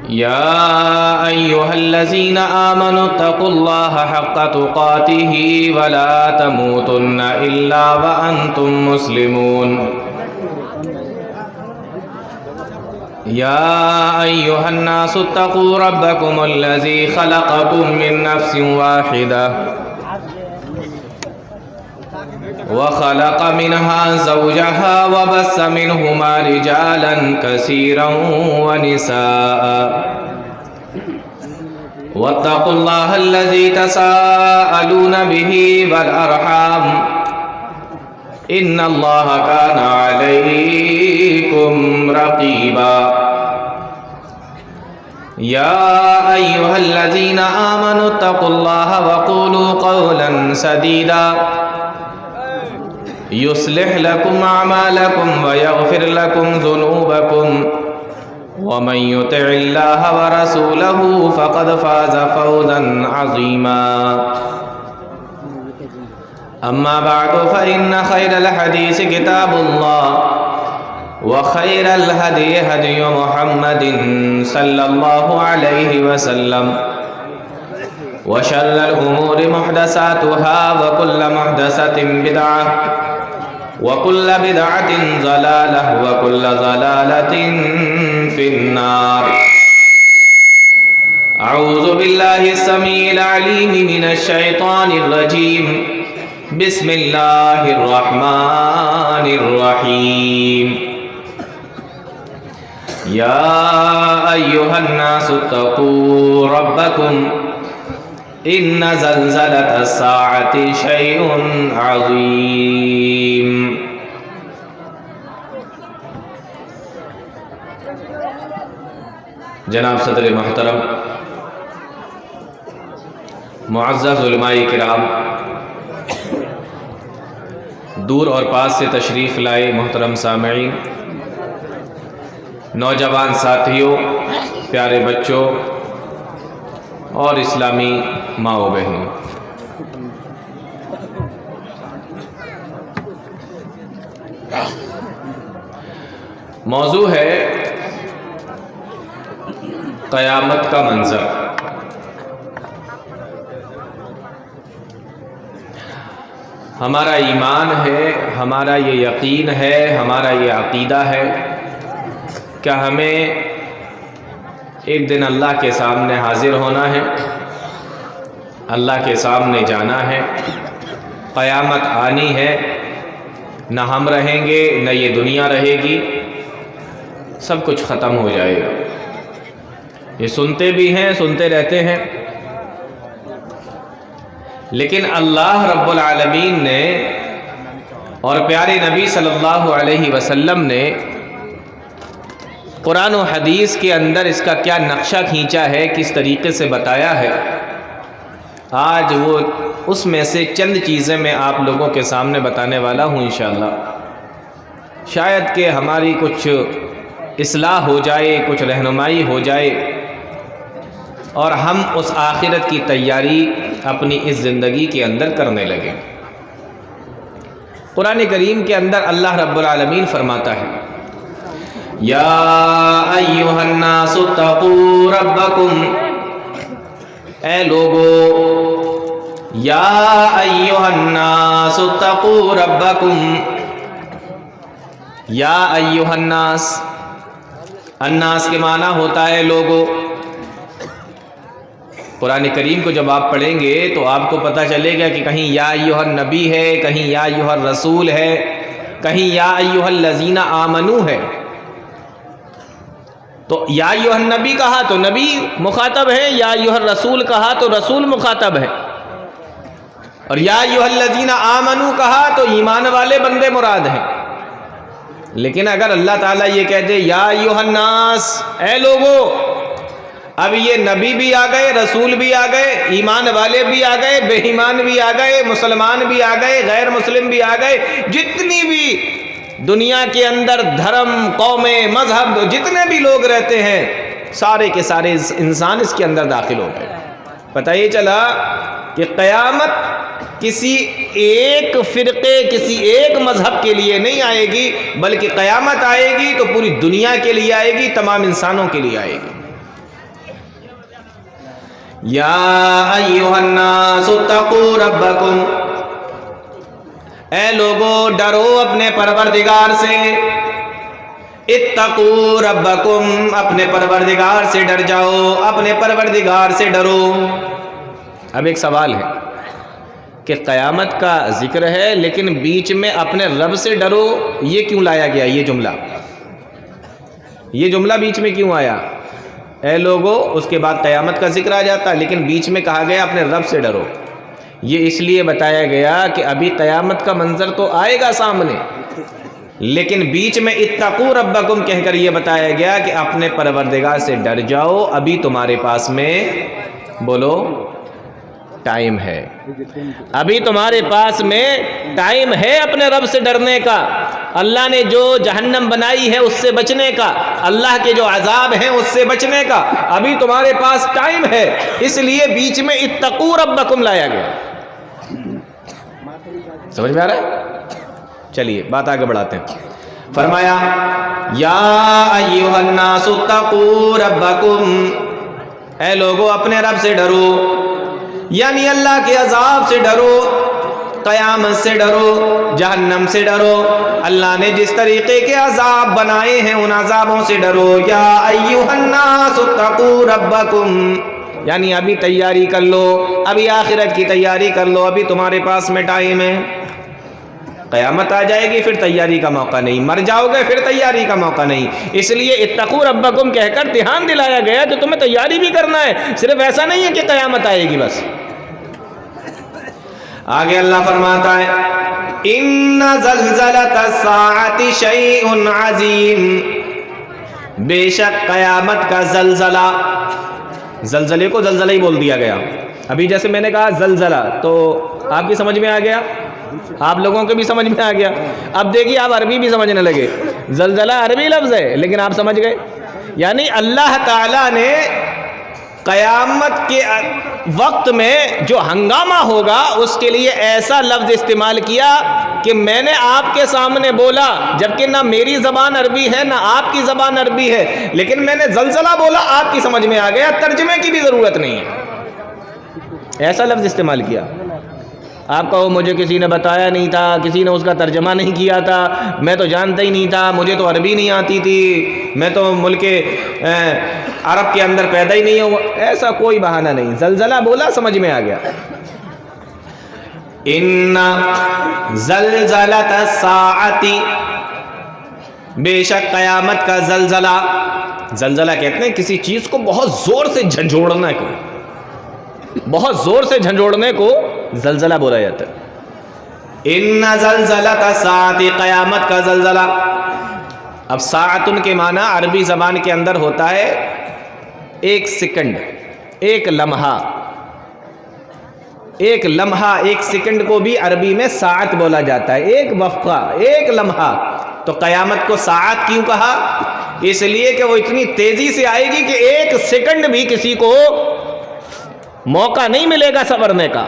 يا أيها الذين آمنوا اتقوا الله حق تقاته ولا تموتن إلا وأنتم مسلمون يا أيها الناس اتقوا ربكم الذي خلقكم من نفس واحدة وخلق منها زوجها وبث منهما رجالا كثيرا ونساء واتقوا الله الذي تساءلون به والأرحام إن الله كان عليكم رقيبا يا أيها الذين آمنوا اتقوا الله وقولوا قولا سديدا يصلح لكم أعمالكم ويغفر لكم ذنوبكم ومن يطع الله ورسوله فقد فاز فوزا عظيما أما بعد فإن خير الحديث كتاب الله وخير الهدي هدي محمد صلى الله عليه وسلم وشر الأمور محدثاتها وكل محدثة بدعة وكل بدعة ضلالة وكل ضلالة في النار أعوذ بالله السميع العليم من الشيطان الرجيم بسم الله الرحمن الرحيم يا أيها الناس اتقوا ربكم إن زلزلة الساعة شيء عظيم جناب صدر محترم، معزز علماء کرام، دور اور پاس سے تشریف لائے محترم سامعین، نوجوان ساتھیوں، پیارے بچوں اور اسلامی ماں و بہنوں، موضوع ہے قیامت کا منظر۔ ہمارا ایمان ہے، ہمارا یہ یقین ہے، ہمارا یہ عقیدہ ہے کہ ہمیں ایک دن اللہ کے سامنے حاضر ہونا ہے، اللہ کے سامنے جانا ہے، قیامت آنی ہے، نہ ہم رہیں گے نہ یہ دنیا رہے گی، سب کچھ ختم ہو جائے گا۔ یہ سنتے بھی ہیں، سنتے رہتے ہیں، لیکن اللہ رب العالمین نے اور پیارے نبی صلی اللہ علیہ وسلم نے قرآن و حدیث کے اندر اس کا کیا نقشہ کھینچا ہے، کس طریقے سے بتایا ہے، آج وہ اس میں سے چند چیزیں میں آپ لوگوں کے سامنے بتانے والا ہوں انشاءاللہ۔ شاید کہ ہماری کچھ اصلاح ہو جائے، کچھ رہنمائی ہو جائے اور ہم اس آخرت کی تیاری اپنی اس زندگی کے اندر کرنے لگیں۔ قرآن کریم کے اندر اللہ رب العالمین فرماتا ہے، یا ایھا الناس اتقوا ربکم، اے لوگو، یا ایھا الناس اتقوا ربکم، یا ایھا الناس، الناس کے معنی ہوتا ہے لوگو۔ قرآن کریم کو جب آپ پڑھیں گے تو آپ کو پتہ چلے گا کہ کہیں یا ایھا النبی ہے، کہیں یا ایھا الرسول ہے، کہیں یا ایھا الذین آمنوا ہے۔ تو یا ایھا النبی کہا تو نبی مخاطب ہے، یا ایھا الرسول کہا تو رسول مخاطب ہے، اور یا ایھا الذین آمنوا کہا تو ایمان والے بندے مراد ہیں۔ لیکن اگر اللہ تعالیٰ یہ کہہ دے یا ایھا الناس، اے لوگو، اب یہ نبی بھی آ گئے، رسول بھی آ گئے، ایمان والے بھی آ گئے، بے ایمان بھی آ گئے، مسلمان بھی آ گئے، غیر مسلم بھی آ گئے، جتنی بھی دنیا کے اندر دھرم، قومیں، مذہب، جتنے بھی لوگ رہتے ہیں، سارے کے سارے انسان اس کے اندر داخل ہو گئے۔ پتہ یہ چلا کہ قیامت کسی ایک فرقے کسی ایک مذہب کے لیے نہیں آئے گی، بلکہ قیامت آئے گی تو پوری دنیا کے لیے آئے گی، تمام انسانوں کے لیے آئے گی۔ یا ایھا الناس اتقوا ربکم، اے لوگو ڈرو اپنے پروردگار سے، اتقوا ربکم، اپنے پروردگار سے ڈر جاؤ، اپنے پروردگار سے ڈرو۔ اب ایک سوال ہے کہ قیامت کا ذکر ہے لیکن بیچ میں اپنے رب سے ڈرو، یہ کیوں لایا گیا؟ یہ جملہ بیچ میں کیوں آیا؟ اے لوگو، اس کے بعد قیامت کا ذکر آ جاتا، لیکن بیچ میں کہا گیا اپنے رب سے ڈرو۔ یہ اس لیے بتایا گیا کہ ابھی قیامت کا منظر تو آئے گا سامنے، لیکن بیچ میں اتقوا ربکم کہہ کر یہ بتایا گیا کہ اپنے پروردگار سے ڈر جاؤ، ابھی تمہارے پاس میں بولو ٹائم ہے، ابھی تمہارے پاس میں ٹائم ہے اپنے رب سے ڈرنے کا، اللہ نے جو جہنم بنائی ہے اس سے بچنے کا، اللہ کے جو عذاب ہیں اس سے بچنے کا، ابھی تمہارے پاس ٹائم ہے، اس لیے بیچ میں اتقوا ربکم لایا گیا۔ سمجھ میں آ رہا ہے؟ چلیے بات آگے بڑھاتے ہیں۔ فرمایا یا ایھا الناس اتقوا ربکم، اے لوگو اپنے رب سے ڈرو، یعنی اللہ کے عذاب سے ڈرو، قیامت سے ڈرو، جہنم سے ڈرو، اللہ نے جس طریقے کے عذاب بنائے ہیں ان عذابوں سے ڈرو۔ یا ایھا الناس اتقوا ربکم، یعنی ابھی تیاری کر لو، ابھی آخرت کی تیاری کر لو، ابھی تمہارے پاس میں ٹائم ہے، قیامت آ جائے گی پھر تیاری کا موقع نہیں، مر جاؤ گے پھر تیاری کا موقع نہیں، اس لیے اتقوا ربکم کہہ کر دھیان دلایا گیا کہ تمہیں تیاری بھی کرنا ہے، صرف ایسا نہیں ہے کہ قیامت آئے گی بس۔ آگے اللہ فرماتا ہے ان زلزلۃ الساعۃ شیء عظیم، بے شک قیامت کا زلزلہ، زلزلے کو زلزلہ ہی بول دیا گیا۔ ابھی جیسے میں نے کہا زلزلہ تو آپ کی سمجھ میں آ گیا، آپ لوگوں کے بھی سمجھ میں آ گیا، اب دیکھیے آپ عربی بھی سمجھنے لگے، زلزلہ عربی لفظ ہے لیکن آپ سمجھ گئے، یعنی اللہ تعالیٰ نے قیامت کے وقت میں جو ہنگامہ ہوگا اس کے لیے ایسا لفظ استعمال کیا کہ میں نے آپ کے سامنے بولا، جبکہ نہ میری زبان عربی ہے نہ آپ کی زبان عربی ہے، لیکن میں نے زلزلہ بولا، آپ کی سمجھ میں آ گیا، ترجمے کی بھی ضرورت نہیں ہے، ایسا لفظ استعمال کیا۔ آپ کہو مجھے کسی نے بتایا نہیں تھا، کسی نے اس کا ترجمہ نہیں کیا تھا، میں تو جانتا ہی نہیں تھا، مجھے تو عربی نہیں آتی تھی، میں تو ملک عرب کے اندر پیدا ہی نہیں ہوا، ایسا کوئی بہانہ نہیں، زلزلہ بولا سمجھ میں آ گیا۔ ان زلزلۃ الساعۃ، بے شک قیامت کا زلزلہ، زلزلہ کہتے ہیں کسی چیز کو بہت زور سے جھنجھوڑنا کو، بہت زور سے جھنجھوڑنے کو زلزلہ بولا جاتا ہے۔ ان زلزلۃ الساعۃ، قیامت کا زلزلہ۔ اب ساعتن کے معنی عربی زبان کے اندر ہوتا ہے ایک سیکنڈ، ایک لمحہ، ایک لمحہ، ایک سیکنڈ کو بھی عربی میں ساعت بولا جاتا ہے، ایک وقفہ، ایک لمحہ۔ تو قیامت کو ساعت کیوں کہا؟ اس لیے کہ وہ اتنی تیزی سے آئے گی کہ ایک سیکنڈ بھی کسی کو موقع نہیں ملے گا سنورنے کا۔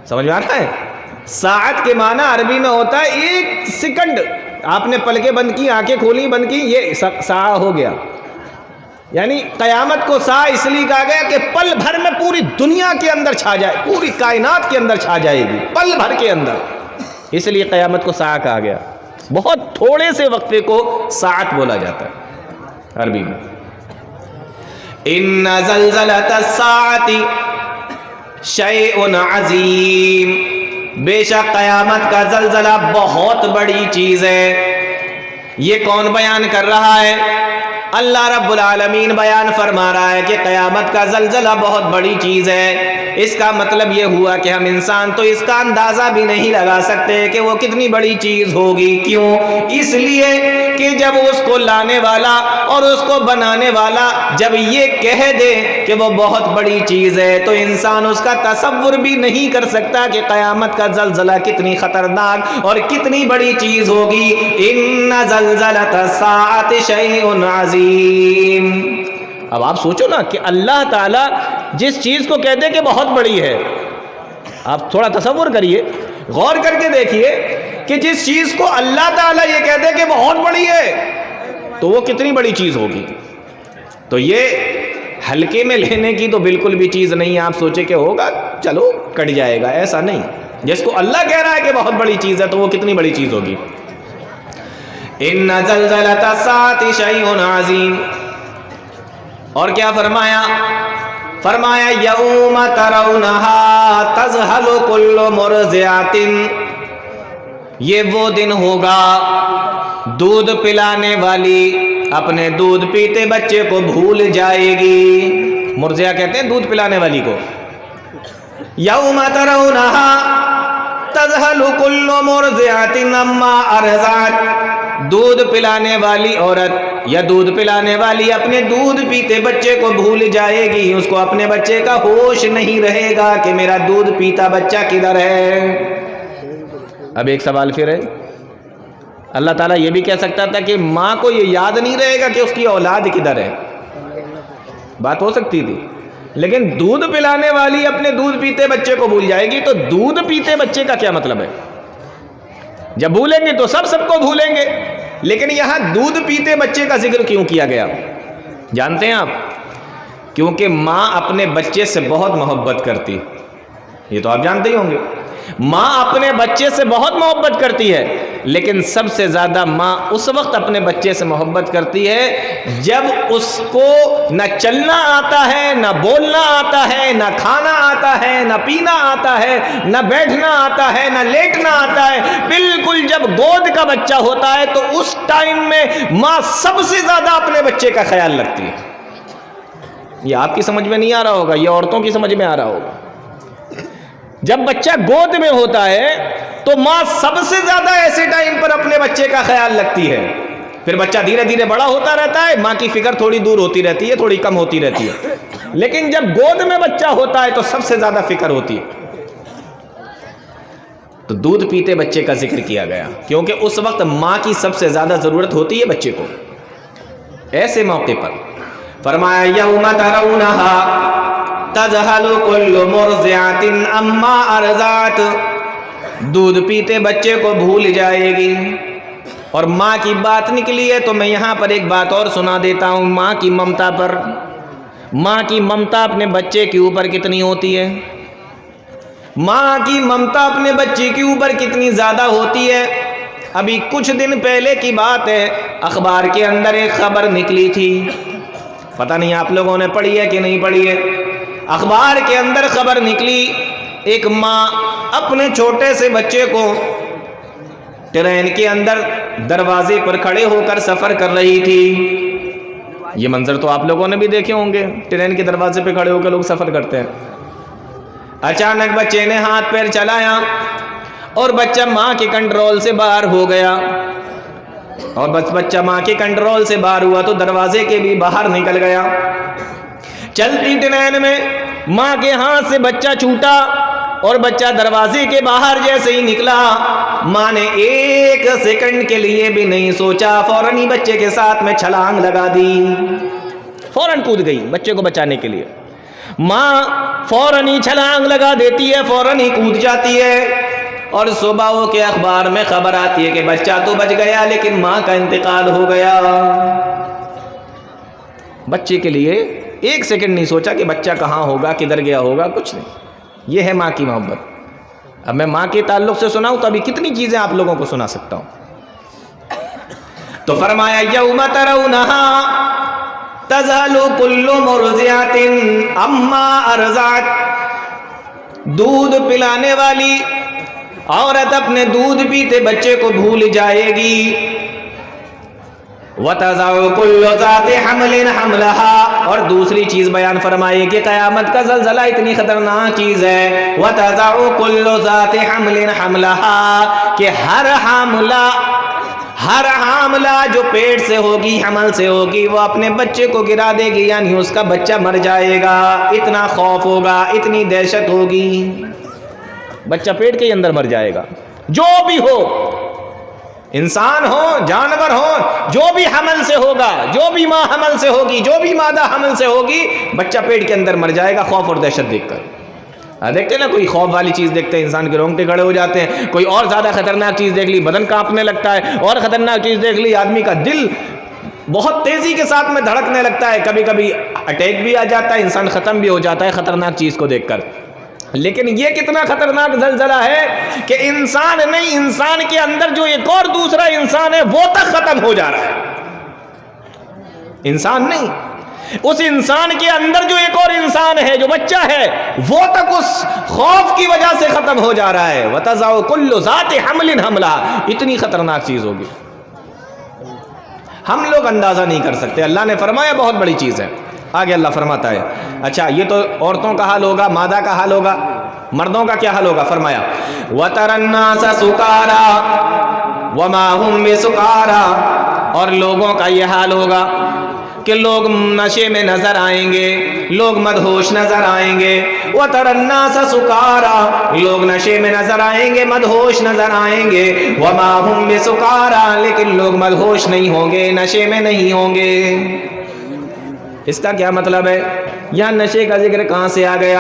سمجھ میں آ رہا ہے؟ ساعت کے معنی عربی میں ہوتا ہے ایک سیکنڈ، آپ نے پلکیں بند کی، آنکھیں کھولی بند کی، یہ ساعت ہو گیا۔ یعنی قیامت کو ساعت اس لیے کہا گیا کہ پل بھر میں پوری دنیا کے اندر چھا جائے، پوری کائنات کے اندر چھا جائے گی، پل بھر کے اندر، اس لیے قیامت کو ساعت کہا گیا۔ بہت تھوڑے سے وقفے کو ساعت بولا جاتا ہے عربی میں۔ ان زلزلۃ الساعۃ شیء عظیم، بے شک قیامت کا زلزلہ بہت بڑی چیز ہے۔ یہ کون بیان کر رہا ہے؟ اللہ رب العالمین بیان فرما رہا ہے کہ قیامت کا زلزلہ بہت بڑی چیز ہے۔ اس کا مطلب یہ ہوا کہ ہم انسان تو اس کا اندازہ بھی نہیں لگا سکتے کہ وہ کتنی بڑی چیز ہوگی۔ کیوں؟ اس لیے کہ جب اس کو لانے والا اور اس کو بنانے والا جب یہ کہہ دے کہ وہ بہت بڑی چیز ہے تو انسان اس کا تصور بھی نہیں کر سکتا کہ قیامت کا زلزلہ کتنی خطرناک اور کتنی بڑی چیز ہوگی۔ ان زلزلۃ الساعۃ شیء عظیم۔ اب آپ سوچو نا کہ اللہ تعالیٰ جس چیز کو کہتے کہ بہت بڑی ہے، آپ تھوڑا تصور کریے، غور کر کے دیکھیے کہ جس چیز کو اللہ تعالیٰ یہ کہتے ہیں کہ بہت بڑی ہے تو وہ کتنی بڑی چیز ہوگی۔ تو یہ ہلکے میں لینے کی تو بالکل بھی چیز نہیں ہے۔ آپ سوچے کہ ہوگا چلو کٹ جائے گا، ایسا نہیں۔ جس کو اللہ کہہ رہا ہے کہ بہت بڑی چیز ہے تو وہ کتنی بڑی چیز ہوگی۔ ان زلزلۃ الساعۃ شیء عظیم، اور کیا فرمایا؟ فرمایا یوم ترونہا تذہل کل مرضعۃ، یہ وہ دن ہوگا دودھ پلانے والی اپنے دودھ پیتے بچے کو بھول جائے گی۔ مرضعہ کہتے ہیں دودھ پلانے والی کو۔ یوم ترونہا تذہل کل مرضعۃ عما ارضعت، دودھ پلانے والی عورت یا دودھ پلانے والی اپنے دودھ پیتے بچے کو بھول جائے گی، اس کو اپنے بچے کا ہوش نہیں رہے گا کہ میرا دودھ پیتا بچہ کدھر ہے۔ اب ایک سوال پھر ہے، اللہ تعالیٰ یہ بھی کہہ سکتا تھا کہ ماں کو یہ یاد نہیں رہے گا کہ اس کی اولاد کدھر ہے، بات ہو سکتی تھی، لیکن دودھ پلانے والی اپنے دودھ پیتے بچے کو بھول جائے گی، تو دودھ پیتے بچے کا کیا مطلب ہے؟ جب بھولیں گے تو سب کو بھولیں گے، لیکن یہاں دودھ پیتے بچے کا ذکر کیوں کیا گیا جانتے ہیں آپ؟ کیونکہ ماں اپنے بچے سے بہت محبت کرتی، یہ تو آپ جانتے ہی ہوں گے، ماں اپنے بچے سے بہت محبت کرتی ہے، لیکن سب سے زیادہ ماں اس وقت اپنے بچے سے محبت کرتی ہے جب اس کو نہ چلنا آتا ہے، نہ بولنا آتا ہے، نہ کھانا آتا ہے، نہ پینا آتا ہے، نہ بیٹھنا آتا ہے، نہ لیٹنا آتا ہے۔ بالکل جب گود کا بچہ ہوتا ہے تو اس ٹائم میں ماں سب سے زیادہ اپنے بچے کا خیال رکھتی ہے۔ یہ آپ کی سمجھ میں نہیں آ رہا ہوگا، یہ عورتوں کی سمجھ میں آ رہا ہوگا۔ جب بچہ گود میں ہوتا ہے تو ماں سب سے زیادہ ایسے ٹائم پر اپنے بچے کا خیال رکھتی ہے۔ پھر بچہ دھیرے دھیرے بڑا ہوتا رہتا ہے، ماں کی فکر تھوڑی دور ہوتی رہتی ہے، تھوڑی کم ہوتی رہتی ہے، لیکن جب گود میں بچہ ہوتا ہے تو سب سے زیادہ فکر ہوتی ہے۔ تو دودھ پیتے بچے کا ذکر کیا گیا کیونکہ اس وقت ماں کی سب سے زیادہ ضرورت ہوتی ہے بچے کو۔ ایسے موقع پر فرمایا یوم ترونہا تذہل کل مرضعۃ عما ارضعت، دودھ پیتے بچے کو بھول جائے گی۔ اور ماں کی بات نکلی ہے تو میں یہاں پر ایک بات اور سنا دیتا ہوں، ماں کی ممتا پر۔ ماں کی ممتا اپنے بچے کے اوپر کتنی ہوتی ہے؟ ماں کی ممتا اپنے بچے کے اوپر کتنی زیادہ ہوتی ہے؟ ابھی کچھ دن پہلے کی بات ہے، اخبار کے اندر ایک خبر نکلی تھی، پتہ نہیں آپ لوگوں نے پڑھی ہے کہ نہیں پڑھی ہے۔ اخبار کے اندر خبر نکلی، ایک ماں اپنے چھوٹے سے بچے کو ٹرین کے اندر دروازے پر کھڑے ہو کر سفر کر رہی تھی۔ یہ منظر تو آپ لوگوں نے بھی دیکھے ہوں گے، ٹرین کے دروازے پہ کھڑے ہو کے لوگ سفر کرتے ہیں۔ اچانک بچے نے ہاتھ پیر چلایا اور بچہ ماں کے کنٹرول سے باہر ہو گیا، اور بس بچہ ماں کے کنٹرول سے باہر ہوا تو دروازے کے بھی باہر نکل گیا۔ چلتی ٹرین میں ماں کے ہاتھ سے بچہ چھوٹا اور بچہ دروازے کے باہر جیسے ہی نکلا، ماں نے ایک سیکنڈ کے لیے بھی نہیں سوچا، فوراً ہی بچے کے ساتھ میں چھلانگ لگا دی، فوراً کود گئی بچے کو بچانے کے لیے۔ ماں فوراً ہی چھلانگ لگا دیتی ہے، فوراً ہی کود جاتی ہے، اور صبح ہو کے اخبار میں خبر آتی ہے کہ بچہ تو بچ گیا لیکن ماں کا انتقال ہو گیا۔ بچے کے لیے ایک سیکنڈ نہیں سوچا کہ بچہ کہاں ہوگا، کدھر گیا ہوگا، کچھ نہیں۔ یہ ہے ماں کی محبت۔ اب میں ماں کے تعلق سے سناؤں تو ابھی کتنی چیزیں آپ لوگوں کو سنا سکتا ہوں۔ تو فرمایا یوم ترونہا تذہل کل مرضعۃ عما ارضعت، دودھ پلانے والی عورت اپنے دودھ پیتے بچے کو بھول جائے گی۔ وَتَضَعُ كُلُّ ذَاتِ حَمْلٍ حَمْلَهَا، اور دوسری چیز بیان فرمائے کہ قیامت کا زلزلہ اتنی خطرناک چیز ہے۔ وَتَضَعُ كُلُّ ذَاتِ حَمْلٍ حَمْلَهَا، کہ ہر حاملہ جو پیٹ سے ہوگی، حمل سے ہوگی، وہ اپنے بچے کو گرا دے گی، یعنی اس کا بچہ مر جائے گا۔ اتنا خوف ہوگا، اتنی دہشت ہوگی، بچہ پیٹ کے اندر مر جائے گا۔ جو بھی ہو، انسان ہو، جانور ہو، جو بھی حمل سے ہوگا، جو بھی ماں حمل سے ہوگی، جو بھی مادہ حمل سے ہوگی، بچہ پیٹ کے اندر مر جائے گا خوف اور دہشت دیکھ کر۔ دیکھتے ہیں نا, کوئی خوف والی چیز دیکھتے ہیں انسان کے رونگٹے کھڑے ہو جاتے ہیں, کوئی اور زیادہ خطرناک چیز دیکھ لی بدن کانپنے لگتا ہے, اور خطرناک چیز دیکھ لی آدمی کا دل بہت تیزی کے ساتھ میں دھڑکنے لگتا ہے, کبھی کبھی اٹیک بھی آ جاتا ہے, انسان ختم بھی ہو جاتا ہے خطرناک چیز کو دیکھ کر. لیکن یہ کتنا خطرناک زلزلہ ہے کہ انسان نہیں, انسان کے اندر جو ایک اور دوسرا انسان ہے وہ تک ختم ہو جا رہا ہے. انسان نہیں, اس انسان کے اندر جو ایک اور انسان ہے, جو بچہ ہے, وہ تک اس خوف کی وجہ سے ختم ہو جا رہا ہے. وَتَضَعُ كُلُّ ذَاتِ حَمْلٍ حَمْلَهَا, اتنی خطرناک چیز ہوگی, ہم لوگ اندازہ نہیں کر سکتے. اللہ نے فرمایا بہت بڑی چیز ہے. آگے اللہ فرماتا ہے, اچھا یہ تو عورتوں کا حال ہوگا, مادہ کا حال ہوگا, مردوں کا کیا حال ہوگا؟ فرمایا وَتَرَى النَّاسَ سُكَارَى وَمَا هُمْ بِسُكَارَى, اور لوگوں کا یہ حال ہوگا کہ لوگ نشے میں نظر آئیں گے, لوگ مدہوش نظر آئیں گے. وَتَرَى النَّاسَ سُكَارَى, لوگ نشے میں نظر آئیں گے, مدہوش نظر آئیں گے. وَمَا هُمْ بِسُكَارَى, لیکن لوگ مدہوش نہیں ہوں گے, نشے میں نہیں ہوں گے. اس کا کیا مطلب ہے؟ یہاں نشے کا ذکر کہاں سے آ گیا؟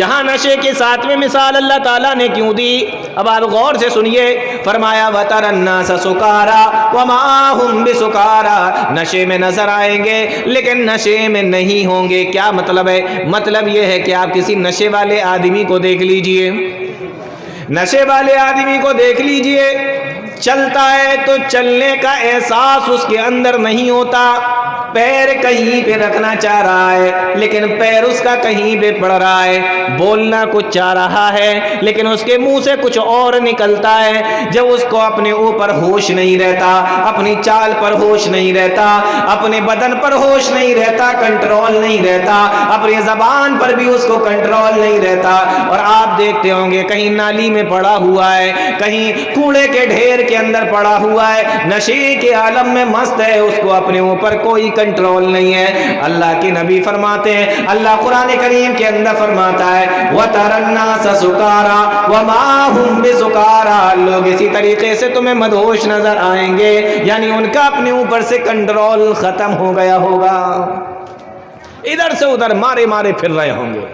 یہاں نشے کے ساتھ میں مثال اللہ تعالیٰ نے کیوں دی؟ اب آپ غور سے سنیے. فرمایا وَتَرَى النَّاسَ سُكَارَى وَمَا هُمْ بِسُكَارَى, نشے میں نظر آئیں گے لیکن نشے میں نہیں ہوں گے. کیا مطلب ہے؟ مطلب یہ ہے کہ آپ کسی نشے والے آدمی کو دیکھ لیجئے, نشے والے آدمی کو دیکھ لیجئے, چلتا ہے تو چلنے کا احساس اس کے اندر نہیں ہوتا, پیر کہیں پہ رکھنا چاہ رہا ہے لیکن پیر اس کا کہیں پہ پڑ رہا ہے, بولنا کچھ چاہ رہا ہے لیکن اس کے منہ سے کچھ اور نکلتا ہے. جب اس کو اپنے اوپر ہوش نہیں رہتا, اپنی چال پر ہوش نہیں رہتا, اپنے بدن پر ہوش نہیں رہتا, کنٹرول نہیں رہتا, اپنی زبان پر بھی اس کو کنٹرول نہیں رہتا. اور آپ دیکھتے ہوں گے کہیں نالی میں پڑا ہوا ہے, کہیں کوڑے کے ڈھیر کے اندر پڑا ہوا ہے, نشے کے عالم میں مست ہے, اس کو اپنے اوپر کوئی کنٹرول نہیں ہے. اللہ کے نبی فرماتے ہیں, اللہ قرآن کریم کے اندر فرماتا ہے وَتَرَى النَّاسَ سُكَارَى وَمَا هُمْ بِسُكَارَى, لوگ اسی طریقے سے تمہیں مدہوش نظر آئیں گے, یعنی ان کا اپنے اوپر سے کنٹرول ختم ہو گیا ہوگا. ادھر سے ادھر مارے مارے پھر رہے ہوں گے,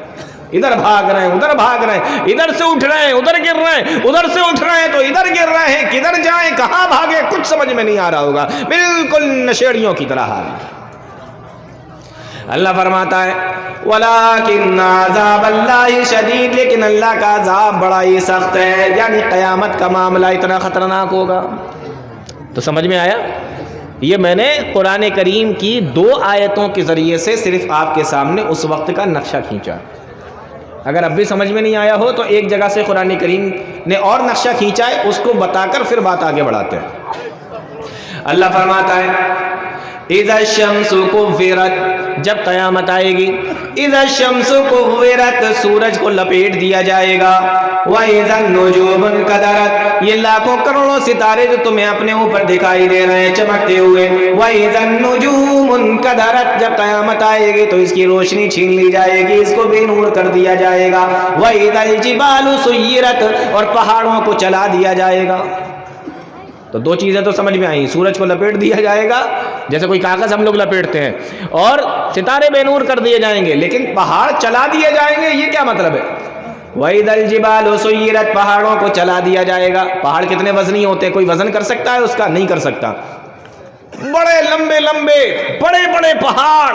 ادھر بھاگ رہے ہیں, ادھر بھاگ رہے ہیں, ادھر سے اٹھ رہے ہیں, ادھر گر رہے ہیں, ادھر سے اٹھ رہے ہیں تو ادھر گر رہے ہیں, کدھر جائیں کہاں بھاگیں کچھ سمجھ میں نہیں آ رہا ہوگا, بالکل نشیڑیوں کی طرح حال. اللہ فرماتا ہے وَلَٰكِنَّ عَذَابَ اللَّهِ شَدِيدٌ, لیکن اللہ کا عذاب بڑا ہی سخت ہے, یعنی قیامت کا معاملہ اتنا خطرناک ہوگا. تو سمجھ میں آیا؟ یہ میں نے قرآن کریم کی 2 آیتوں کے ذریعے سے صرف آپ کے سامنے اس وقت کا نقشہ کھینچا. اگر اب بھی سمجھ میں نہیں آیا ہو تو ایک جگہ سے قرآن کریم نے اور نقشہ کھینچا ہے, اس کو بتا کر پھر بات آگے بڑھاتے ہیں. اللہ فرماتا ہے اِذَا الشَّمْسُ كُوِّرَتْ, جب قیامت آئے گی, اِذَا الشَّمْسُ كُوِّرَتْ, سورج کو لپیٹ دیا جائے گا, وَإِذَا النُّجُومُ انْكَدَرَتْ, یہ لاکھوں کروڑوں ستارے جو تمہیں اپنے اوپر دکھائی دے رہے ہیں چمکتے ہوئے, وَإِذَا النُّجُومُ انْكَدَرَتْ, جب قیامت آئے گی تو اس کی روشنی چھین لی جائے گی, اس کو بے نور کر دیا جائے گا, وَإِذَا الْجِبَالُ سُيِّرَتْ, اور پہاڑوں کو چلا دیا جائے گا. تو 2 چیزیں تو سمجھ میں آئیں, سورج کو لپیٹ دیا جائے گا جیسے کوئی کاغذ ہم لوگ لپیٹتے ہیں, اور ستارے بے نور کر دیے جائیں گے, لیکن پہاڑ چلا دیے جائیں گے, یہ کیا مطلب ہے؟ وَإِذَا الْجِبَالُ سُيِّرَتْ, پہاڑوں کو چلا دیا جائے گا. پہاڑ کتنے وزنی ہوتے ہیں, کوئی وزن کر سکتا ہے اس کا؟ نہیں کر سکتا. بڑے لمبے لمبے بڑے بڑے پہاڑ,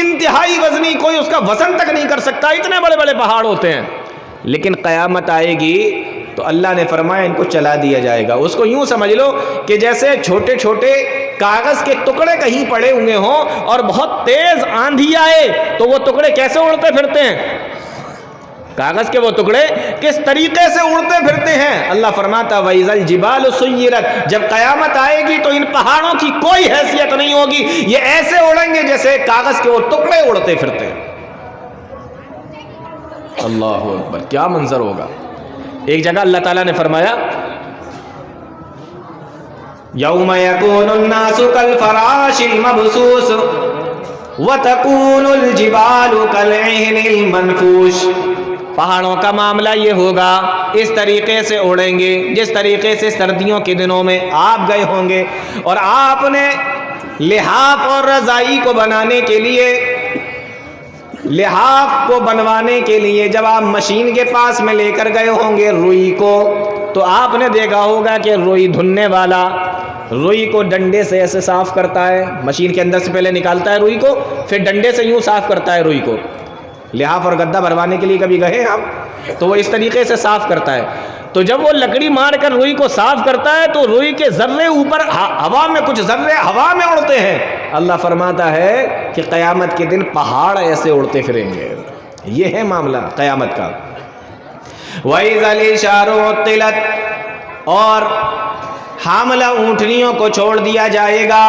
انتہائی وزنی, کوئی اس کا وزن تک نہیں کر سکتا, اتنے بڑے بڑے پہاڑ ہوتے ہیں. لیکن قیامت آئے گی تو اللہ نے فرمایا ان کو چلا دیا جائے گا. اس کو یوں سمجھ لو کہ جیسے چھوٹے چھوٹے کاغذ کے ٹکڑے کہیں پڑے ہوئے ہوں اور بہت تیز آندھی آئے تو وہ ٹکڑے کیسے اڑتے پھرتے ہیں, کاغذ کے وہ ٹکڑے کس طریقے سے اڑتے پھرتے ہیں. اللہ فرماتا وَإِذَا الْجِبَالُ سُيِّرَتْ, جب قیامت آئے گی تو ان پہاڑوں کی کوئی حیثیت نہیں ہوگی, یہ ایسے اڑیں گے جیسے کاغذ کے وہ ٹکڑے اڑتے پھرتے ہیں. اللہ اکبر, کیا منظر ہوگا. ایک جگہ اللہ تعالیٰ نے فرمایا یوم یکون الناس کالفراش المبثوث وتکون الجبال کالعہن المنفوش, پہاڑوں کا معاملہ یہ ہوگا, اس طریقے سے اڑیں گے جس طریقے سے سردیوں کے دنوں میں آپ گئے ہوں گے اور آپ نے لحاف اور رضائی کو بنانے کے لیے لحاف کو بنوانے کے لیے جب آپ مشین کے پاس میں لے کر گئے ہوں گے روئی کو، تو آپ نے دیکھا ہوگا کہ روئی دھننے والا روئی کو ڈنڈے سے ایسے صاف کرتا ہے، مشین کے اندر سے پہلے نکالتا ہے روئی کو، پھر ڈنڈے سے یوں صاف کرتا ہے روئی کو۔ لحاف اور گدا بھروانے کے لیے کبھی گئے آپ؟ تو وہ اس طریقے سے صاف کرتا ہے۔ تو جب وہ لکڑی مار کر روئی کو صاف کرتا ہے تو روئی کے ذرے اوپر ہوا میں، کچھ ذرے ہوا میں اڑتے ہیں۔ اللہ فرماتا ہے کہ قیامت کے دن پہاڑ ایسے اڑتے پھریں گے۔ یہ ہے معاملہ قیامت کا۔ وَإِذَا الْعِشَارُ عُطِّلَتْ، اور حاملہ اونٹنیوں کو چھوڑ دیا جائے گا۔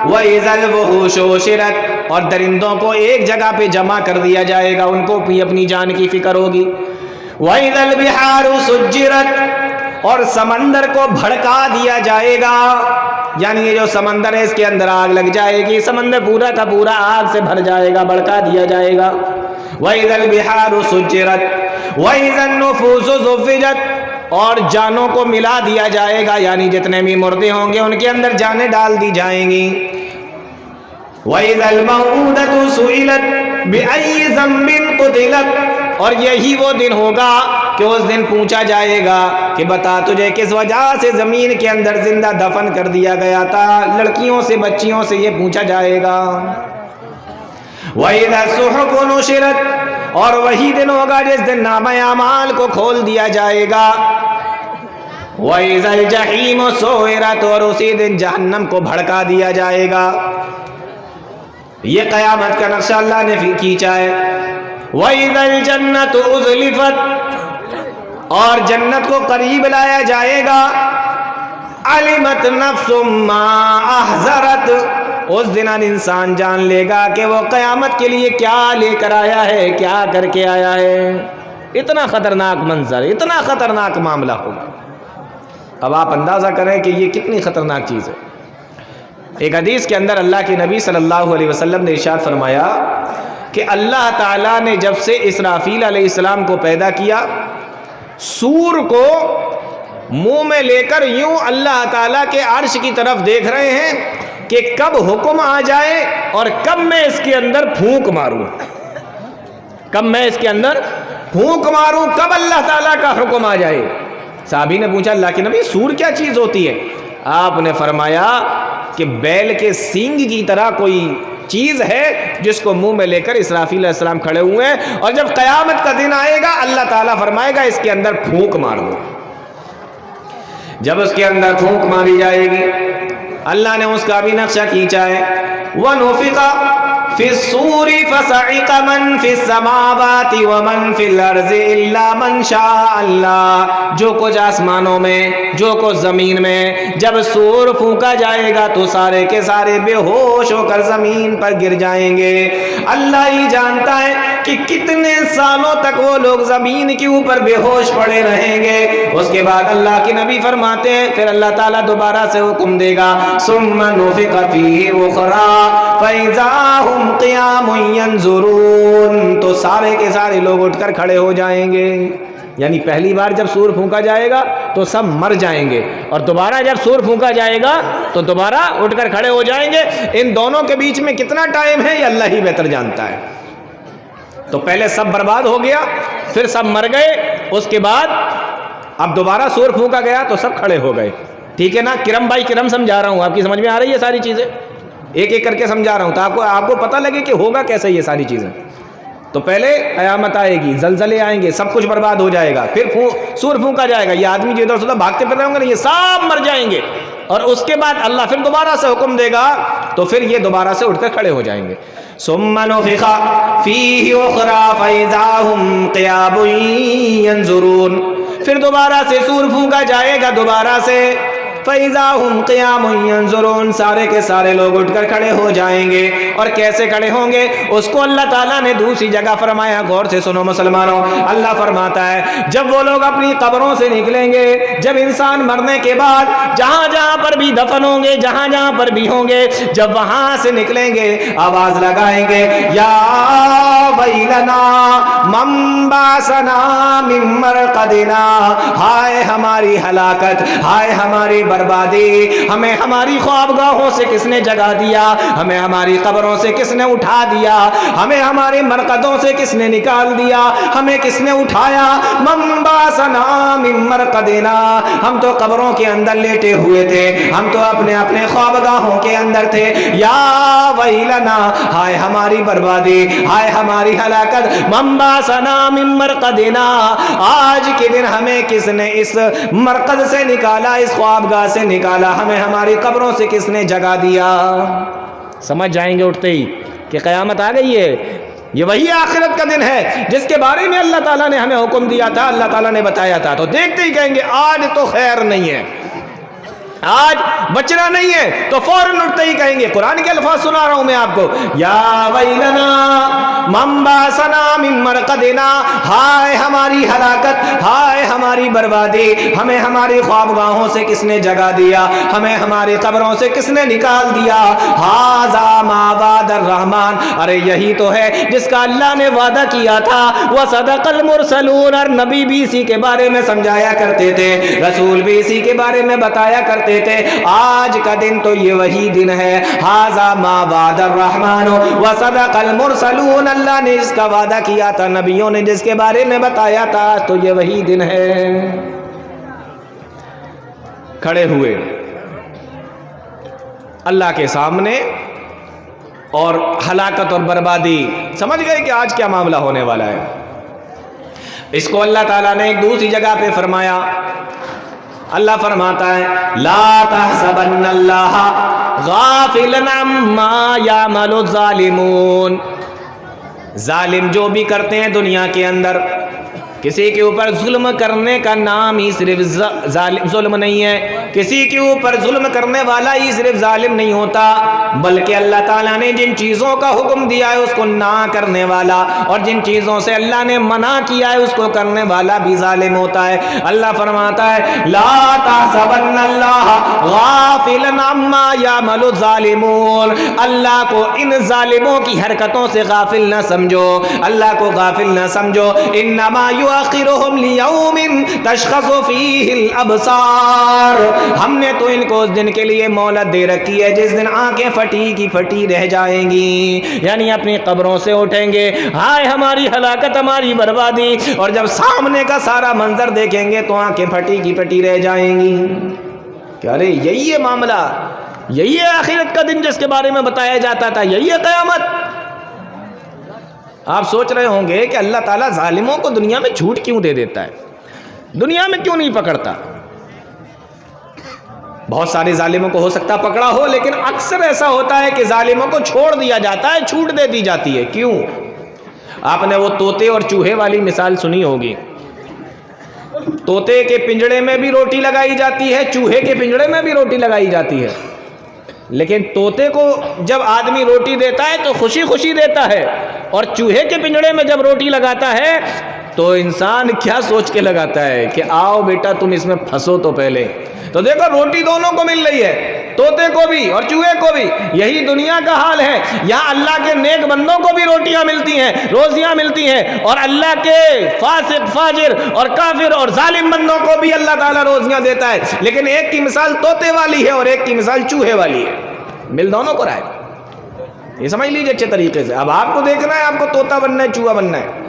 وَإِذَا الْوُحُوشُ حُشِرَتْ، اور درندوں کو ایک جگہ پہ جمع کر دیا جائے گا، ان کو بھی اپنی جان کی فکر ہوگی۔ وَإِذَا الْبِحَارُ سُجِّرَتْ، اور سمندر کو بھڑکا دیا جائے گا، یعنی یہ جو سمندر ہے اس کے اندر آگ لگ جائے گی، سمندر پورا کا پورا آگ سے بھر جائے گا، بھڑکا دیا جائے گا۔ وَإِذَا الْبِحَارُ سُجِّرَتْ وَإِذَا النُّفُوسُ زُوِّجَتْ، اور جانوں کو ملا دیا جائے گا، یعنی جتنے بھی مردے ہوں گے ان کے اندر جانیں ڈال دی جائیں گی۔ وَإِذَا الْمَوْءُودَةُ سُئِلَتْ بِأَيِّ ذَنبٍ قُتِلَتْ، اور یہی وہ دن ہوگا کہ اس دن پوچھا جائے گا کہ بتا تجھے کس وجہ سے زمین کے اندر زندہ دفن کر دیا گیا تھا، لڑکیوں سے بچیوں سے یہ پوچھا جائے گا۔ وَإِذَا الصُّحُفُ نُشِرَتْ، اور وہی دن ہوگا جس دن نامہ اعمال کو کھول دیا جائے گا۔ وَإِذَا الْجَحِيمُ سُعِرَتْ، اور اسی دن جہنم کو بھڑکا دیا جائے گا۔ یہ قیامت کا نقشہ اللہ نے کھینچا ہے۔ وَإِذَا الْجَنَّةُ أُزْلِفَتْ، اور جنت کو قریب لایا جائے گا۔ عَلِمَتْ نَفْسٌ مَّا أَحْضَرَتْ، اس دن انسان جان لے گا کہ وہ قیامت کے لیے کیا لے کر آیا ہے، کیا کر کے آیا ہے۔ اتنا خطرناک منظر، اتنا خطرناک معاملہ ہوگا۔ اب آپ اندازہ کریں کہ یہ کتنی خطرناک چیز ہے۔ ایک حدیث کے اندر اللہ کے نبی صلی اللہ علیہ وسلم نے ارشاد فرمایا کہ اللہ تعالیٰ نے جب سے اسرافیل علیہ السلام کو پیدا کیا، سور کو منہ میں لے کر یوں اللہ تعالیٰ کے عرش کی طرف دیکھ رہے ہیں کہ کب حکم آ جائے اور کب میں اس کے اندر پھونک ماروں، کب میں اس کے اندر پھونک ماروں، کب اللہ تعالیٰ کا حکم آ جائے۔ صحابی نے پوچھا اللہ کے نبی سور کیا چیز ہوتی ہے؟ آپ نے فرمایا کہ بیل کے سینگ کی طرح کوئی چیز ہے جس کو منہ میں لے کر اسرافیل علیہ السلام کھڑے ہوئے ہیں، اور جب قیامت کا دن آئے گا اللہ تعالیٰ فرمائے گا اس کے اندر پھونک مار دو۔ جب اس کے اندر پھونک ماری جائے گی، اللہ نے اس کا بھی نقشہ کھینچا ہے۔ وَنُفِخَ فِي الصُّورِ فَصَعِقَ مَن فِي السَّمَاوَاتِ وَمَن فِي الْأَرْضِ إِلَّا مَن شَاءَ اللَّهُ، جو کچھ آسمانوں میں، جو کچھ زمین میں، جب سور پھونکا جائے گا تو سارے کے سارے بے ہوش ہو کر زمین پر گر جائیں گے۔ اللہ ہی جانتا ہے کہ کتنے سالوں تک وہ لوگ زمین کے اوپر بے ہوش پڑے رہیں گے۔ اس کے بعد اللہ کے نبی فرماتے ہیں پھر اللہ تعالیٰ دوبارہ سے حکم دے گا ثم نفخ فیہ اخری فاذا ہم قیام ینظرون، تو سارے کے سارے لوگ اٹھ کر کھڑے ہو جائیں گے۔ یعنی پہلی بار جب سور پھونکا جائے گا تو سب مر جائیں گے، اور دوبارہ جب سور پھونکا جائے گا تو دوبارہ اٹھ کر کھڑے ہو جائیں گے۔ ان دونوں کے بیچ میں کتنا ٹائم ہے یہ اللہ ہی بہتر جانتا ہے۔ تو پہلے سب برباد ہو گیا، پھر سب مر گئے، اس کے بعد اب دوبارہ سور پھونکا گیا تو سب کھڑے ہو گئے۔ ٹھیک ہے نا؟ کرم بائی کرم سمجھا رہا ہوں، آپ کی سمجھ میں آ رہی ہے ساری چیزیں؟ ایک ایک کر کے سمجھا رہا ہوں تو آپ کو پتہ لگے کہ ہوگا کیسے یہ ساری چیزیں۔ تو پہلے قیامت آئے گی، زلزلے آئیں گے، سب کچھ برباد ہو جائے گا، پھر سور پھونکا جائے گا، یہ آدمی جو ادھر سے ادھر بھاگتے پھر رہے ہوں گے یہ سب مر جائیں گے، اور اس کے بعد اللہ پھر دوبارہ سے حکم دے گا تو پھر یہ دوبارہ سے اٹھ کر کھڑے ہو جائیں گے۔ ثم نفخ فیہ اخری فاذا ہم قیام ینظرون، پھر دوبارہ سے سور پھونکا جائے گا دوبارہ سے، فَإِذَا هُمْ قِيَامٌ يَنظُرُونَ، سارے کے سارے لوگ اٹھ کر کھڑے ہو جائیں گے۔ اور کیسے کھڑے ہوں گے اس کو اللہ تعالیٰ نے دوسری جگہ فرمایا، غور سے سنو مسلمانوں۔ اللہ فرماتا ہے جب وہ لوگ اپنی قبروں سے نکلیں گے، جب انسان مرنے کے بعد جہاں جہاں پر بھی دفن ہوں گے، جہاں جہاں پر بھی ہوں گے، جب وہاں سے نکلیں گے آواز لگائیں گے یا ویلنا من باسنا من مرقدنا، ہائے ہماری ہلاکت، ہائے ہماری بربادی، ہمیں ہماری خوابگاہوں سے کس نے جگا دیا، ہمیں ہماری قبروں سے کس نے اٹھا دیا، ہمیں ہمارے مرقدوں سے کس نے نکال دیا، ہمیں کس نے اٹھایا، من باسنا من مرقدنا، ہم تو قبروں کے اندر لیٹے ہوئے تھے، ہم تو اپنے اپنے خوابگاہوں کے اندر تھے، یا ویلنا، ہائے ہماری بربادی، ہائے ہماری ہلاکت، من باسنا من مرقدنا، آج کے دن ہمیں کس نے اس مرقد سے نکالا، اس خوابگاہ سے نکالا، ہمیں ہماری قبروں سے کس نے جگا دیا۔ سمجھ جائیں گے اٹھتے ہی کہ قیامت آ گئی ہے، یہ وہی آخرت کا دن ہے جس کے بارے میں اللہ تعالیٰ نے ہمیں حکم دیا تھا، اللہ تعالیٰ نے بتایا تھا، تو دیکھتے ہی کہیں گے آج تو خیر نہیں ہے، آج بچنا نہیں ہے، تو فوراً اٹھتے ہی کہیں گے، قرآن کے الفاظ سنا رہا ہوں میں آپ کو، یا ویلنا من باسنا من مرقدنا، ہائے ہماری ہلاکت، ہائے ہماری بربادی، ہمیں ہماری خوابگاہوں سے کس نے جگا دیا، ہمیں ہماری قبروں سے کس نے نکال دیا، ھذا ما وعد الرحمن، ارے یہی تو ہے جس کا اللہ نے وعدہ کیا تھا، وصدق المرسلون، اور نبی بھی اسی کے بارے میں سمجھایا کرتے تھے، رسول بھی اسی کے بارے میں بتایا کرتے تھے، آج کا دن تو یہ وہی دن ہے، ھذا ما وعد الرحمن وصدق المرسلون، اللہ نے اس کا وعدہ کیا تھا، نبیوں نے جس کے بارے میں بتایا تھا، تو یہ وہی دن ہے۔ کھڑے ہوئے اللہ کے سامنے اور ہلاکت اور بربادی، سمجھ گئے کہ آج کیا معاملہ ہونے والا ہے۔ اس کو اللہ تعالیٰ نے ایک دوسری جگہ پہ فرمایا، اللہ فرماتا ہے لا تحسبن اللہ غافلا عما یعمل الظالمون، ظالم جو بھی کرتے ہیں دنیا کے اندر، کسی کے اوپر ظلم کرنے کا نام ہی صرف ظلم نہیں ہے، کسی کے اوپر ظلم کرنے والا ہی صرف ظالم نہیں ہوتا، بلکہ اللہ تعالیٰ نے جن چیزوں کا حکم دیا ہے اس کو نہ کرنے والا، اور جن چیزوں سے اللہ نے منع کیا ہے اس کو کرنے والا بھی ظالم ہوتا ہے۔ اللہ فرماتا ہے لا تحسبن اللہ غافلا عما یعمل الظالمون، اللہ کو ان ظالموں کی حرکتوں سے غافل نہ سمجھو، اللہ کو غافل نہ سمجھو، انما یؤخرہم لیوم تشخص فیہ الابصار، ہم نے تو ان کو اس دن کے لیے مہلت دے رکھی ہے جس دن آنکھیں پھٹی کی پھٹی رہ جائیں گی، یعنی اپنی قبروں سے اٹھیں گے، ہائے ہماری ہلاکت، ہماری بربادی، اور جب سامنے کا سارا منظر دیکھیں گے تو آنکھیں پھٹی کی پھٹی رہ جائیں گی۔ کہ ارے یہی ہے معاملہ، یہی ہے آخرت کا دن جس کے بارے میں بتایا جاتا تھا، یہی ہے قیامت۔ آپ سوچ رہے ہوں گے کہ اللہ تعالیٰ ظالموں کو دنیا میں چھوٹ کیوں دے دیتا ہے، دنیا میں کیوں نہیں پکڑتا؟ بہت سارے ظالموں کو ہو سکتا پکڑا ہو، لیکن اکثر ایسا ہوتا ہے کہ ظالموں کو چھوڑ دیا جاتا ہے، چھوٹ دے دی جاتی ہے۔ کیوں؟ آپ نے وہ طوطے اور چوہے والی مثال سنی ہوگی، طوطے کے پنجڑے میں بھی روٹی لگائی جاتی ہے، چوہے کے پنجڑے میں بھی روٹی لگائی جاتی ہے، لیکن طوطے کو جب آدمی روٹی دیتا ہے تو خوشی خوشی دیتا ہے، اور چوہے کے پنجڑے میں جب روٹی لگاتا ہے تو انسان کیا سوچ کے لگاتا ہے کہ آؤ بیٹا تم اس میں پھنسو تو پہلے۔ تو دیکھو روٹی دونوں کو مل رہی ہے، طوطے کو بھی اور چوہے کو بھی، یہی دنیا کا حال ہے۔ یہاں اللہ کے نیک بندوں کو بھی روٹیاں ملتی ہیں، روزیاں ملتی ہیں، اور اللہ کے فاسق فاجر اور کافر اور ظالم بندوں کو بھی اللہ تعالیٰ روزیاں دیتا ہے، لیکن ایک کی مثال طوطے والی ہے اور ایک کی مثال چوہے والی ہے، مل دونوں کو رہا ہے۔ یہ سمجھ لیجیے اچھے طریقے سے۔ اب آپ کو دیکھنا ہے آپ کو طوطا بننا ہے چوہا بننا ہے،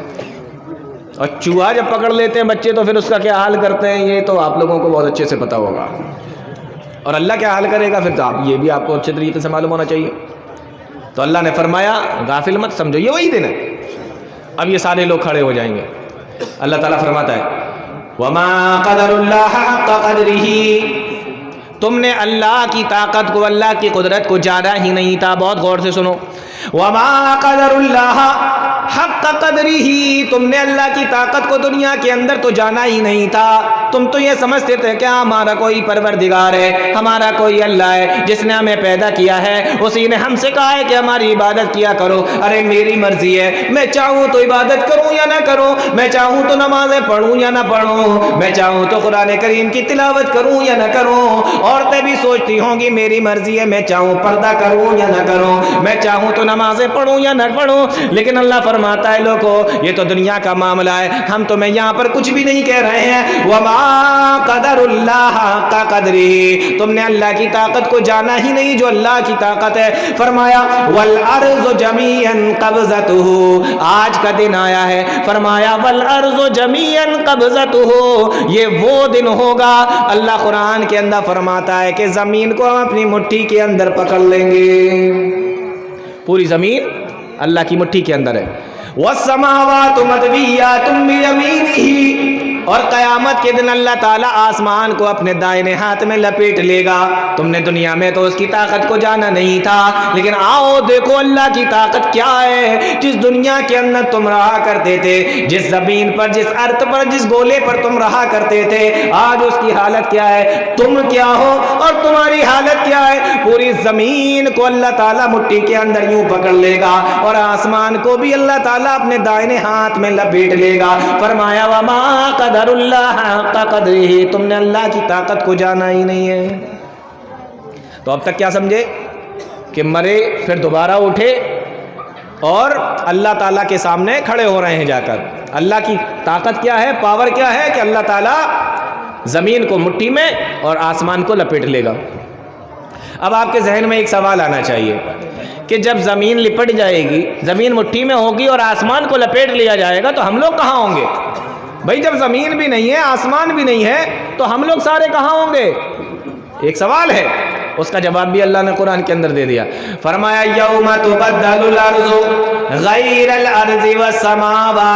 اور چوہا جب پکڑ لیتے ہیں بچے تو پھر اس کا کیا حال کرتے ہیں یہ تو آپ لوگوں کو بہت اچھے سے پتا ہوگا، اور اللہ کیا حال کرے گا پھر تو یہ بھی آپ کو اچھے طریقے سے معلوم ہونا چاہیے۔ تو اللہ نے فرمایا غافل مت سمجھو، یہ وہی دن ہے۔ اب یہ سارے لوگ کھڑے ہو جائیں گے، اللہ تعالیٰ فرماتا ہے وما قدر اللہ حق قدرہ، تم نے اللہ کی طاقت کو، اللہ کی قدرت کو جانا ہی نہیں تھا۔ بہت غور سے سنو، وما قدر اللہ حق قدرہ، تم نے اللہ کی طاقت کو دنیا کے اندر تو جانا ہی نہیں تھا، تم تو یہ سمجھتے تھے کہ ہمارا کوئی پروردگار ہے، ہمارا کوئی اللہ ہے جس نے ہمیں پیدا کیا ہے، اسی نے ہم سے کہا ہے کہ ہماری عبادت کیا کرو۔ ارے میری مرضی ہے، میں چاہوں تو عبادت کروں یا نہ کروں، میں چاہوں تو نمازیں پڑھوں یا نہ پڑھوں، میں چاہوں تو قرآن کریم کی تلاوت کروں یا نہ کروں۔ عورتیں بھی سوچتی ہوں گی میری مرضی ہے، میں چاہوں پردہ کروں یا نہ کروں، میں چاہوں تو نمازیں پڑھوں یا نہ پڑھوں۔ لیکن اللہ فرماتا ہے لوگو یہ تو دنیا کا معاملہ ہے، ہم تمہیں یہاں پر کچھ بھی نہیں کہہ رہے ہیں۔ وَمَا قَدَرُ اللَّهَ حَقَّ قَدْرِهِ، تم نے اللہ کی طاقت کو جانا ہی نہیں جو اللہ کی طاقت ہے۔ فرمایا وَالْأَرْضُ جَمِيعًا قَبْضَتُهُ، آج کا دن آیا ہے، فرمایا وَالْأَرْضُ جَمِيعًا قَبْضَتُهُ، یہ وہ دن ہوگا، اللہ قرآن کے اندر فرماتا ہے کہ زمین کو ہم اپنی مٹھی کے اندر پکڑ لیں گے، پوری زمین اللہ کی مٹھی کے اندر ہے۔ وَالسَّمَاوَاتُ مَطْوِيَّاتٌ بِيَمِينِهِ، اور قیامت کے دن اللہ تعالیٰ آسمان کو اپنے دائنے ہاتھ میں لپیٹ لے گا۔ تم نے دنیا میں تو اس کی طاقت کو جانا نہیں تھا، لیکن آؤ دیکھو اللہ کی طاقت کیا ہے۔ جس دنیا کے اندر تم رہا کرتے تھے، جس زمین پر، جس ارض پر، جس گولے پر تم رہا کرتے تھے، آج اس کی حالت کیا ہے، تم کیا ہو اور تمہاری حالت کیا ہے۔ پوری زمین کو اللہ تعالیٰ مٹھی کے اندر یوں پکڑ لے گا اور آسمان کو بھی اللہ تعالیٰ اپنے دائنے ہاتھ میں لپیٹ لے گا۔ فرمایا وما قدر اللہ حق قدرہ، تم نے اللہ کی طاقت کو جانا ہی نہیں ہے۔ تو اب تک کیا سمجھے کہ مرے پھر دوبارہ اٹھے اور اللہ تعالیٰ کے سامنے کھڑے ہو رہے ہیں جا کر۔ اللہ کی طاقت کیا ہے، پاور کیا ہے کہ اللہ تعالیٰ زمین کو مٹھی میں اور آسمان کو لپیٹ لے گا۔ اب آپ کے ذہن میں ایک سوال آنا چاہیے کہ جب زمین لپٹ جائے گی، زمین مٹھی میں ہوگی اور آسمان کو لپیٹ لیا جائے گا تو ہم لوگ کہاں ہوں گے؟ بھائی جب زمین بھی نہیں ہے، آسمان بھی نہیں ہے، تو ہم لوگ سارے کہاں ہوں گے؟ ایک سوال ہے، اس کا جواب بھی اللہ نے قرآن کے اندر دے دیا۔ فرمایا یوم تبدل الارض غیر الارض والسماوات